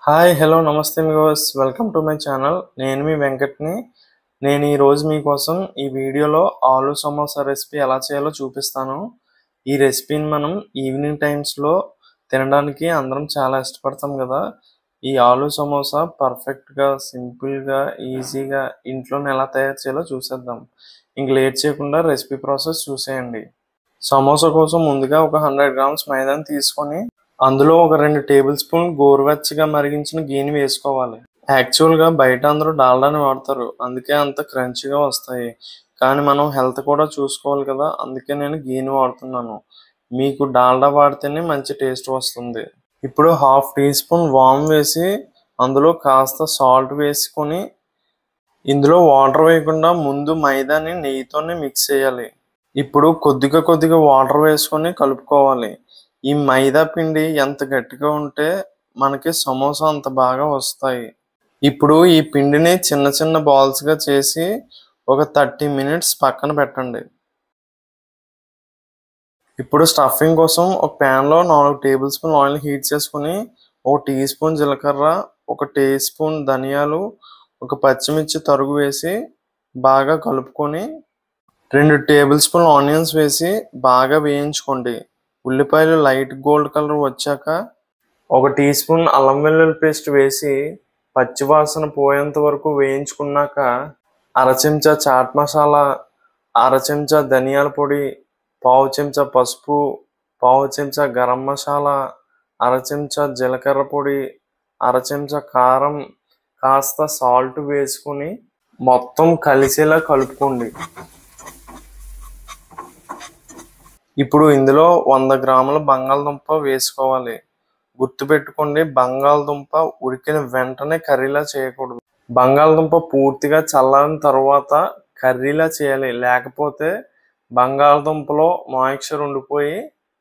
Hi hello నమస్తే viewers welcome to my channel. నేను మీ వెంకట్ని. నేను ఈరోజు మీకోసం ఈ వీడియోలో ఆలు సమోసా రెసిపీ ఎలా చేయాలో చూపిస్తాను. ఈ రెసిపీని మనం ఈవినింగ్ టైమ్స్లో తినడానికి అందరం చాలా ఇష్టపడతాం కదా. ఈ ఆలు సమోసా పర్ఫెక్ట్గా, సింపుల్గా, ఈజీగా ఇంట్లోనే ఎలా తయారు చేయాలో చూసేద్దాం. ఇంక లేట్ చేయకుండా రెసిపీ ప్రాసెస్ చూసేయండి. సమోసా కోసం ముందుగా ఒక 100 గ్రామ్స్ మైదాని తీసుకొని అందులో ఒక 2 టేబుల్ స్పూన్ గోరువెచ్చగా మరిగించిన గీని వేసుకోవాలి. యాక్చువల్గా బయట అందరూ డాల్డాని వాడతారు, అందుకే అంత క్రంచిగా వస్తాయి. కానీ మనం హెల్త్ కూడా చూసుకోవాలి కదా, అందుకే నేను గీని వాడుతున్నాను. మీకు డాల్డా వాడితేనే మంచి టేస్ట్ వస్తుంది. ఇప్పుడు 1/2 టీ స్పూన్ వామ్ వేసి అందులో కాస్త సాల్ట్ వేసుకొని ఇందులో వాటర్ వేయకుండా ముందు మైదాని నెయ్యితోనే మిక్స్ చేయాలి. ఇప్పుడు కొద్దిగా వాటర్ వేసుకొని కలుపుకోవాలి. ఈ మైదా పిండి ఎంత గట్టిగా ఉంటే మనకి సమోసా అంత బాగా వస్తాయి. ఇప్పుడు ఈ పిండిని చిన్న చిన్న బాల్స్గా చేసి ఒక 30 మినిట్స్ పక్కన పెట్టండి. ఇప్పుడు స్టఫింగ్ కోసం ఒక ప్యాన్లో 4 టేబుల్ స్పూన్ ఆయిల్ హీట్ చేసుకుని 1 టీ స్పూన్ జీలకర్ర, 1 టీ స్పూన్ ధనియాలు, 1 పచ్చిమిర్చి తరుగు వేసి బాగా కలుపుకొని 2 టేబుల్ స్పూన్ ఆనియన్స్ వేసి బాగా వేయించుకోండి. ఉల్లిపాయలు లైట్ గోల్డ్ కలర్ వచ్చాక 1 టీ స్పూన్ అల్లం వెల్లుల్లి పేస్ట్ వేసి పచ్చివాసన పోయేంత వరకు వేయించుకున్నాక అర చెంచా చాట్ మసాలా, అర చెంచా ధనియాల పొడి, పావు చెంచా పసుపు, పావు చెంచా గరం మసాలా, అర చెంచా జీలకర్ర పొడి, అర చెంచా కారం, కాస్త సాల్ట్ వేసుకుని మొత్తం కలిసేలా కలుపుకోండి. ఇప్పుడు ఇందులో 100 గ్రాముల బంగాళదుంప వేసుకోవాలి. గుర్తుపెట్టుకోండి, బంగాళదుంప ఉడికిన వెంటనే కర్రీలా చేయకూడదు. బంగాళదుంప పూర్తిగా చల్లారిన తర్వాత కర్రీలా చేయాలి, లేకపోతే బంగాళదుంపలో మాయిశ్చర్ ఉండిపోయి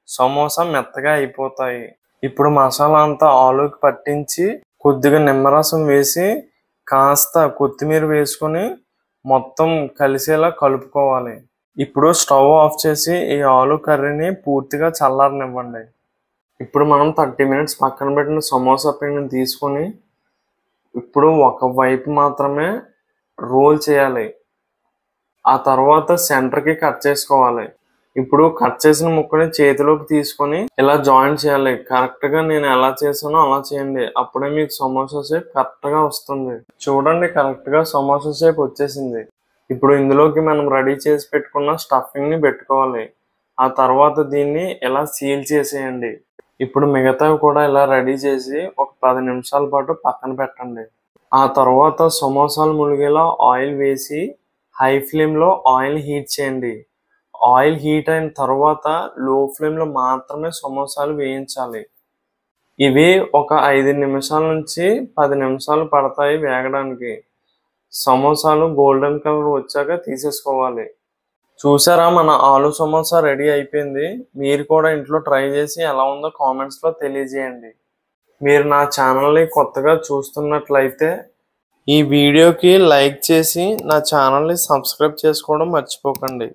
సమోసా మెత్తగా అయిపోతాయి. ఇప్పుడు మసాలా అంతా ఆలుకి పట్టించి కొద్దిగా నిమ్మరసం వేసి కాస్త కొత్తిమీర వేసుకొని మొత్తం కలిసేలా కలుపుకోవాలి. ఇప్పుడు స్టవ్ ఆఫ్ చేసి ఈ ఆలు కర్రీని పూర్తిగా చల్లారనివ్వండి. ఇప్పుడు మనం 30 మినిట్స్ పక్కన పెట్టిన సమోసా పిండిని తీసుకొని ఇప్పుడు ఒక వైపు మాత్రమే రోల్ చేయాలి. ఆ తర్వాత సెంటర్కి కట్ చేసుకోవాలి. ఇప్పుడు కట్ చేసిన ముక్కని చేతిలోకి తీసుకొని ఇలా జాయింట్ చేయాలి. కరెక్ట్గా నేను ఎలా చేసానో అలా చేయండి, అప్పుడే మీకు సమోసా షేప్ కరెక్ట్గా వస్తుంది. చూడండి, కరెక్ట్గా సమోసా షేప్ వచ్చేసింది. ఇప్పుడు ఇందులోకి మనం రెడీ చేసి పెట్టుకున్న స్టఫింగ్ని పెట్టుకోవాలి. ఆ తర్వాత దీన్ని ఇలా సీల్ చేసేయండి. ఇప్పుడు మిగతావి కూడా ఇలా రెడీ చేసి ఒక 10 నిమిషాల పాటు పక్కన పెట్టండి. ఆ తర్వాత సమోసాలు ములిగేలా ఆయిల్ వేసి హై ఫ్లేమ్లో ఆయిల్ హీట్ చేయండి. ఆయిల్ హీట్ అయిన తర్వాత లో ఫ్లేమ్లో మాత్రమే సమోసాలు వేయించాలి. ఇవి ఒక 5 నిమిషాల నుంచి 10 నిమిషాలు పడతాయి వేగడానికి. సమోసాలు గోల్డెన్ కలర్ వచ్చాక తీసేసుకోవాలి. చూసారా, మన ఆలు సమోసా రెడీ అయిపోయింది. మీరు కూడా ఇంట్లో ట్రై చేసి ఎలా ఉందో కామెంట్స్లో తెలియజేయండి. మీరు నా ఛానల్ని కొత్తగా చూస్తున్నట్లయితే ఈ వీడియోకి లైక్ చేసి నా ఛానల్ని సబ్స్క్రైబ్ చేసుకోవడం మర్చిపోకండి.